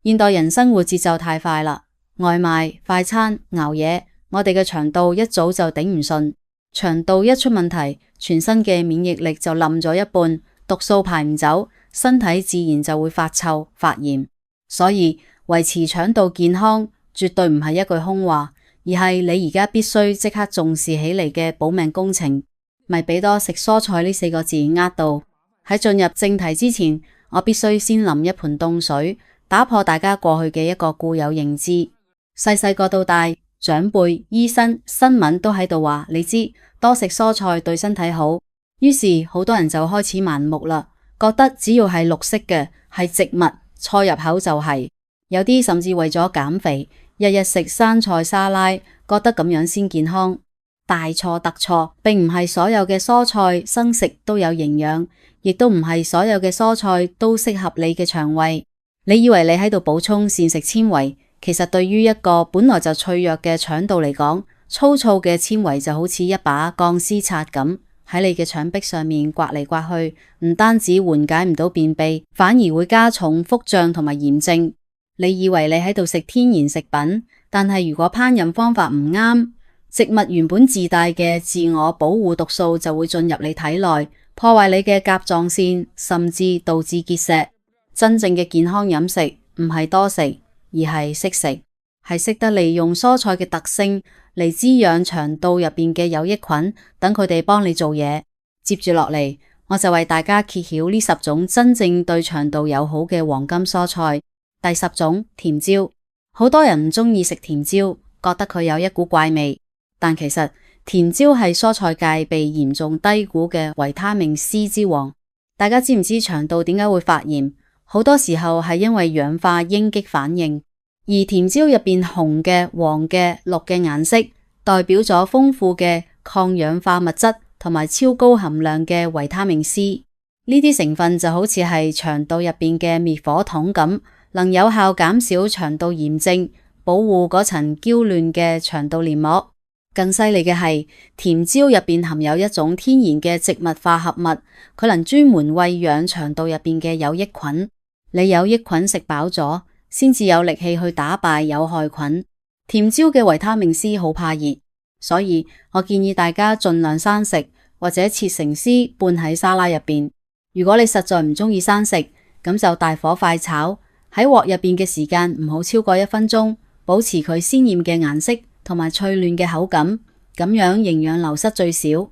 現代人生活節奏太快啦，外賣、快餐、熬夜，我哋嘅腸道一早就頂唔順，腸道一出問題，全身嘅免疫力就冧咗一半，毒素排唔走，身體自然就會發臭、發炎。所以維持腸道健康絕對唔係一句空話，而係你而家必須即刻重視起嚟嘅保命工程。咪俾多食蔬菜呢4個字呃到。喺進入正題之前，我必須先淋一盆凍水，打破大家過去嘅一個固有認知。細個到大，長輩、醫生、新聞都喺度話你知多食蔬菜對身體好，於是好多人就開始盲目啦，覺得只要係綠色嘅係植物，菜入口就係。有啲甚至為咗減肥，日日食生菜沙拉，覺得咁樣先健康。大錯特錯，並唔係所有嘅蔬菜生食都有營養，亦都唔係所有嘅蔬菜都適合你嘅腸胃。你以為你喺度補充膳食纖維，其實對於一個本來就脆弱嘅腸道嚟講，粗糙嘅纖維就好似一把鋼絲刷咁，喺你嘅腸壁上面刮嚟刮去，唔單止緩解唔到便秘，反而會加重腹脹同埋炎症。你以為你喺度食天然食品，但係如果烹飪方法唔啱，植物原本自帶嘅自我保護毒素就會進入你體內，破壞你嘅甲狀腺，甚至導致結石。真正嘅健康飲食唔係多食，而係識食，係識得利用蔬菜嘅特性嚟滋養腸道入邊嘅有益菌，等佢哋幫你做嘢。接住落嚟，我就為大家揭曉呢10種真正對腸道友好嘅黃金蔬菜。第10種，甜椒。好多人唔中意食甜椒，覺得佢有一股怪味。但其實甜椒係蔬菜界被嚴重低估嘅維他命 C 之王。大家知唔知腸道點解會發炎？好多時候係因為氧化應激反應。而甜椒入邊紅嘅、黃嘅、綠嘅顏色，代表咗豐富嘅抗氧化物質同埋超高含量嘅維他命 C。呢啲成分就好似係腸道入邊嘅滅火筒咁，能有效減少腸道炎症，保護嗰層嬌嫩嘅腸道黏膜。更犀利嘅係，甜椒入邊含有一種天然嘅植物化合物，佢能專門餵養腸道入邊嘅有益菌。你有益菌食飽咗，先至有力氣去打敗有害菌。甜椒嘅維他命 C 好怕熱，所以我建議大家盡量生食，或者切成絲拌喺沙拉入邊。如果你實在唔中意生食，咁就大火快炒，喺鑊入邊嘅時間唔好超過1分鐘，保持佢鮮艷嘅顏色同埋脆嫩嘅口感，咁樣營養流失最少。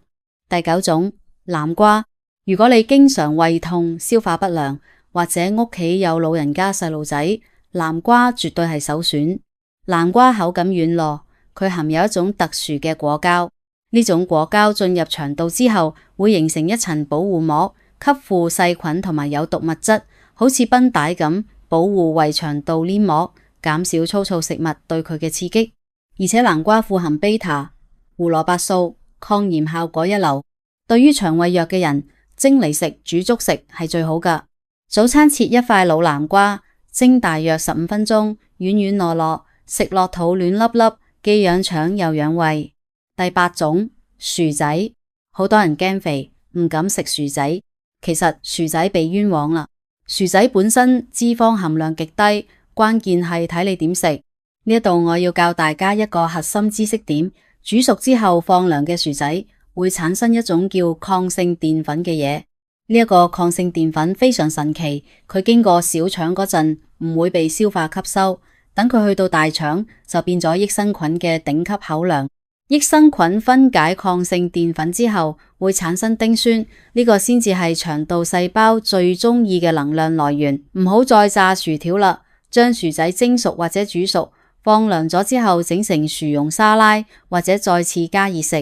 第9種，南瓜。如果你經常胃痛、消化不良，或者屋企有老人家細路仔，南瓜絕對係首選。南瓜口感軟糯，佢含有一種特殊嘅果膠，呢種果膠進入腸道之後，會形成一層保護膜，吸附細菌同埋有毒物質，好似繃帶咁保護胃腸道黏膜，減少粗糙食物對佢嘅刺激。而且南瓜富含貝塔、胡蘿蔔素，抗炎效果一流。對於腸胃弱嘅人，蒸嚟食、煮粥食係最好㗎。早餐切一塊老南瓜，蒸大約15分鐘，軟軟糯糯，食落肚暖粒粒，既養腸又養胃。第8種，薯仔。好多人驚肥，唔敢食薯仔，其實薯仔被冤枉啦。薯仔本身脂肪含量極低，關鍵係睇你點食。呢度我要教大家一個核心知識點，煮熟之後放涼嘅薯仔會產生一種叫抗性澱粉嘅嘢。呢一個抗性澱粉非常神奇，佢經過小腸嗰陣唔會被消化吸收，等佢去到大腸就變咗益生菌嘅頂級口糧。益生菌分解抗性澱粉之後會產生丁酸，呢個先至係腸道細胞最中意嘅能量來源。唔好再炸薯條啦，將薯仔蒸熟或者煮熟，放涼咗之後整成薯蓉沙拉，或者再次加熱食。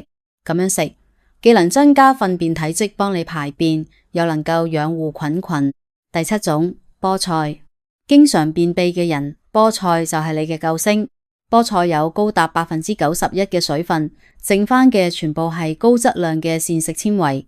咁樣食既能增加糞便體積幫你排便，又能夠養護菌群。第7種，菠菜。經常便秘嘅人，菠菜就係你嘅救星。菠菜有高達91%嘅水分，剩翻嘅全部係高質量嘅膳食纖維。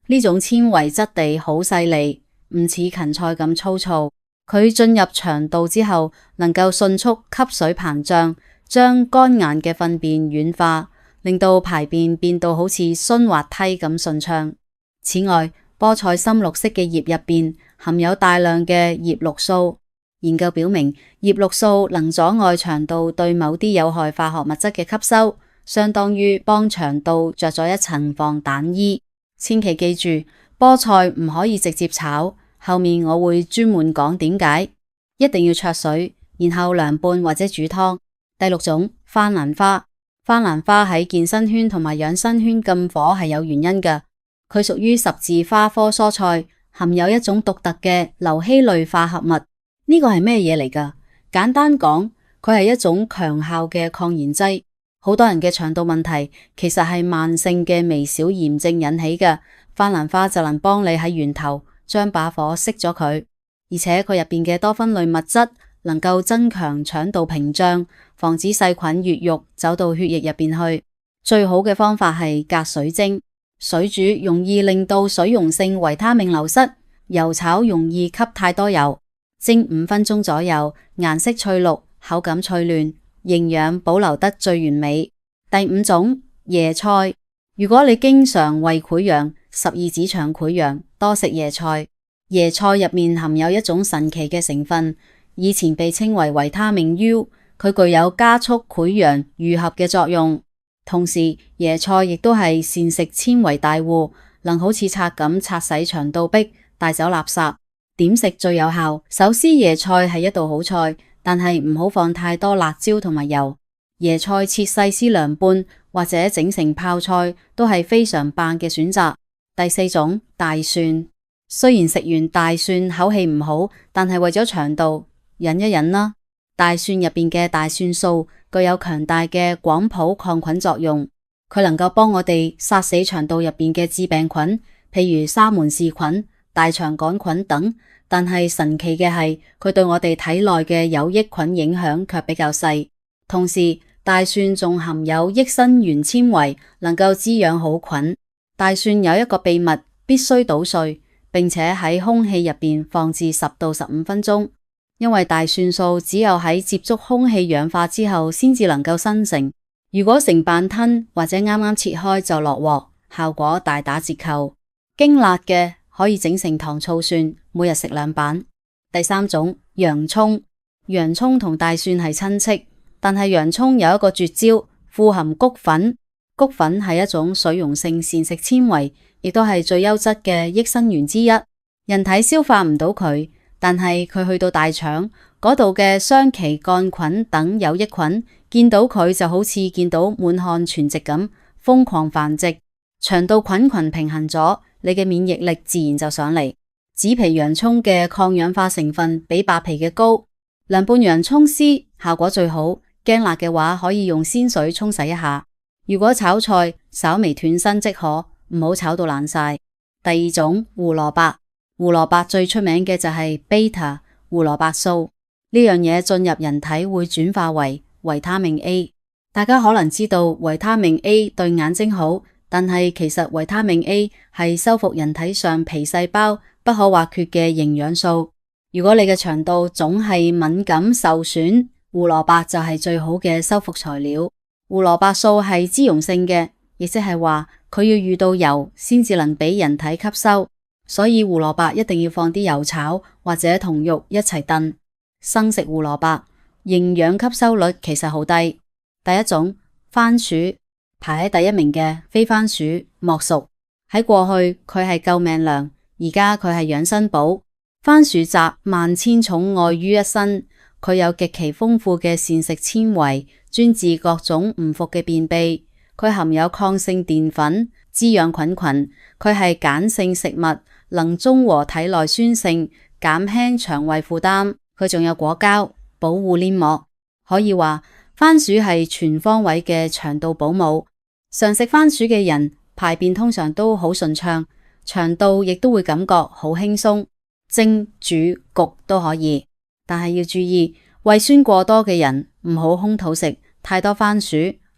呢種纖維質地好細膩，唔似芹菜咁粗糙。佢進入腸道之後，能夠迅速吸水膨脹，將乾硬嘅糞便軟化，令到排便變到好似順滑梯咁順暢。此外，菠菜深綠色嘅葉入邊含有大量嘅葉綠素，研究表明，葉綠素能阻礙腸道對某啲有害化學物質嘅吸收，相當於幫腸道着咗一層防彈衣。千祈記住，菠菜唔可以直接炒，後面我會專門講點解。一定要焯水，然後涼拌或者煮湯。第六種，番蘭花。番蘭花喺健身圈同埋養生圈咁火係有原因㗎，佢屬於十字花科蔬菜，含有一種獨特嘅硫烯類化合物。呢個係咩嘢嚟㗎？簡單講，佢係一種強效嘅抗炎劑。好多人嘅腸道問題其實係慢性嘅微小炎症引起嘅，番蘭花就能幫你喺源頭將把火熄咗佢，而且佢入邊嘅多酚類物質能夠增強腸道屏障，防止細菌越獄走到血液入邊去。最好嘅方法係隔水蒸，水煮容易令到水溶性維他命流失，油炒容易吸太多油。蒸5分鐘左右，顏色翠綠，口感脆嫩，營養保留得最完美。第五種，椰菜。如果你經常胃潰瘍、十二指腸潰瘍，多食椰菜。椰菜入面含有一種神奇嘅成分，以前被稱為維他命 U， 佢具有加速潰瘍癒合嘅作用。同時，椰菜亦都係膳食纖維大戶，能好似刷咁刷洗腸道壁，帶走垃圾。點食最有效？手撕椰菜係一道好菜，但係唔好放太多辣椒同埋油。椰菜切細絲涼拌或者整成泡菜都係非常棒嘅選擇。第四種，大蒜。雖然食完大蒜口氣唔好，但係為咗腸道，忍一忍啦。大蒜入邊嘅大蒜素具有強大嘅廣譜抗菌作用，佢能夠幫我哋殺死腸道入邊嘅致病菌，譬如沙門氏菌、大腸桿菌等。但係神奇嘅係，佢對我哋體內嘅有益菌影響卻比較細。同時，大蒜仲含有益生元纖維，能夠滋養好菌。大蒜有一個秘密，必須搗碎，並且喺空氣入邊放置10到15分鐘，因為大蒜素只有喺接觸空氣氧化之後先至能夠生成。如果成瓣吞或者啱啱切開就落鑊，效果大打折扣。經辣嘅可以整成糖醋蒜，每日食2瓣。第三種，洋蔥。洋蔥同大蒜係親戚，但係洋蔥有一個絕招，富含穀粉。穀粉係一種水溶性膳食纖維，亦都係最優質嘅益生元之一。人體消化唔到佢，但係佢去到大腸嗰度嘅雙歧桿菌等有益菌，見到佢就好似見到滿漢全席咁，瘋狂繁殖。腸道菌群平衡咗，你嘅免疫力自然就上嚟。紫皮洋蔥嘅抗氧化成分比白皮嘅高，涼拌洋蔥絲效果最好。驚辣嘅話，可以用鮮水沖洗一下。如果炒菜，稍微斷身即可，唔好炒到爛晒。第二種，胡蘿蔔。胡蘿蔔最出名嘅就係 β 胡蘿蔔素，呢樣嘢進入人體會轉化為維他命 A。大家可能知道維他命 A 對眼睛好，但係其實維他命 A 係修復人體上皮細胞不可或缺嘅營養素。如果你嘅腸道總係敏感受損，胡蘿蔔就係最好嘅修復材料。胡蘿蔔素係脂溶性嘅，亦即係話佢要遇到油先至能俾人體吸收，所以胡蘿蔔一定要放啲油炒或者同肉一齊燉。生食胡蘿蔔營養吸收率其實好低。第一種，番薯。排喺第一名嘅非番薯莫屬。喺過去佢係救命糧，而家佢係養生寶。番薯集萬千寵愛於一身，佢有極其豐富嘅膳食纖維，專治各種唔服嘅便秘。佢含有抗性澱粉，滋養菌群。佢係鹼性食物，能中和體內酸性，減輕腸胃負擔。佢仲有果膠，保護黏膜。可以話番薯係全方位嘅腸道保姆。常食番薯嘅人排便通常都好順暢，腸道亦都會感覺好輕鬆。蒸、煮、焗都可以，但係要注意，胃酸過多嘅人唔好空肚食太多番薯，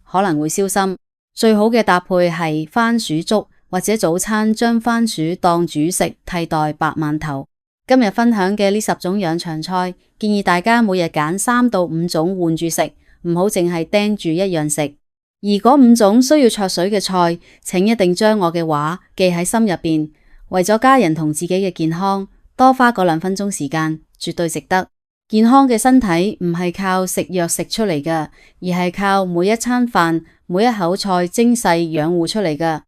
可能會燒心。最好嘅搭配係番薯粥，或者早餐將番薯當主食，替代白饅頭。今日分享嘅呢10種養腸菜，建議大家每日揀3到5種換住食，唔好淨係盯住一樣食。而嗰5種需要焯水嘅菜，請一定將我嘅話記喺心入邊，為咗家人同自己嘅健康，多花嗰2分鐘時間，絕對值得。健康嘅身體唔係靠食藥食出嚟㗎，而係靠每一餐飯、每一口菜精細養護出嚟㗎。